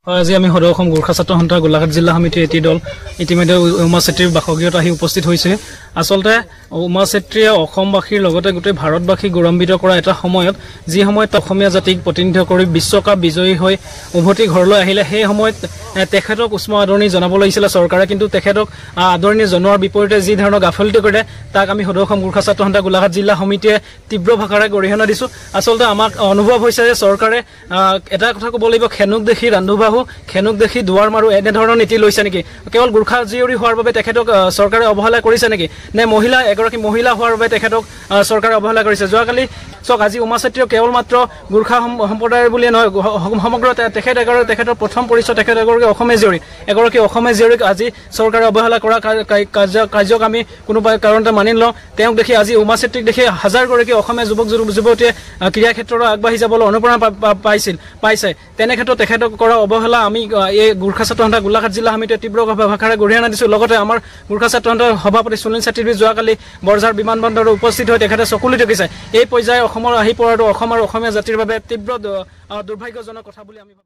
আজি আমি সদৌ অসম গোৰ্খা ছাত্ৰ সন্থা গোলাঘাট জিলা সমিতিৰ এটি দল ইতিমধ্যে উমা চেত্ৰীৰ বাসগৃহত আহি উপস্থিত হৈছে। আচলতে উমা চেত্ৰীয়ে অসমবাসীৰ লগতে গোটেই ভাৰতবাসীক গৌৰৱান্বিত কৰা এটা সময়ত যি সময়ত অসমীয়া জাতিক প্ৰতিনিধিত্ব কৰি বিশ্বকাপ বিজয়ী হৈ উভতি ঘৰলৈ আহিলে, সেই সময়ত তেখেতক উষ্ম আদৰণি জনাব লাগিছিলে চৰকাৰে, কিন্তু তেখেতক আদৰণি জনোৱাৰ বিপৰীতে যি ধৰণৰ গাফিলতি কৰে তাক আমি সদৌ অসম গোৰ্খা ছাত্ৰ সন্থা গোলাঘাট জিলা সমিতিয়ে তীব্ৰ ভাষাৰে গৰিহণা দিছোঁ। আচলতে আমাক অনুভৱ হৈছে যে চৰকাৰে এটা কথা ক'ব লাগিব, খেনুক দেখি ৰান্ধোবাহু, খেনুক দেখি দুৱাৰ মাৰো এনেধৰণৰ নীতি লৈছে নেকি? কেৱল গোৰ্খা জীয়ৰী হোৱাৰ বাবে তেখেতক চৰকাৰে অৱহেলা কৰিছে নেকি? নে এগৰাকী মহিলা হোৱাৰ বাবে তেখেতক চৰকাৰে অৱহেলা কৰিছে? যোৱাকালি চাওক, আজি উমা চেত্ৰীয়ে কেৱল মাত্ৰ গোৰ্খা সম্প্ৰদায়ৰ বুলিয়ে নহয়, সমগ্ৰ তেখেতৰ প্ৰথম পৰিচয় তেখেত এগৰাকী অসমীয়া জীয়ৰী। এগৰাকী অসমীয়া জীয়ৰীক আজি চৰকাৰে অৱহেলা কৰা কাৰ্যক আমি কোনোবা কাৰণতে মানি লওঁ। তেওঁক দেখি আজি উমা চেত্ৰীক দেখি হাজাৰগৰাকী অসমীয়া যুৱক যুৱতীয়ে ক্ৰীড়া ক্ষেত্ৰত আগবাঢ়ি যাবলৈ অনুপ্ৰেৰণা পাইছে। তেনে ক্ষেত্ৰত তেখেতক কৰা অৱহেলা আমি এই গোৰ্খা ছাত্ৰ সন্থা গোলাঘাট জিলা সমিতিয়ে তীব্ৰ ভাষাৰে গৰিহণা দিছোঁ। লগতে আমাৰ গোৰ্খা ছাত্ৰ সন্থাৰ সভাপতি সুনীল চেত্ৰী যোৱাকালি বৰঝাৰ বিমানবন্দৰত উপস্থিত হৈ তেখেতে চকুলি টকিছে। এই পৰ্যায়ে অসমৰ আহি পৰাটো অসম আৰু অসমীয়া জাতিৰ বাবে তীব্ৰ দুৰ্ভাগ্যজনক কথা বুলি আমি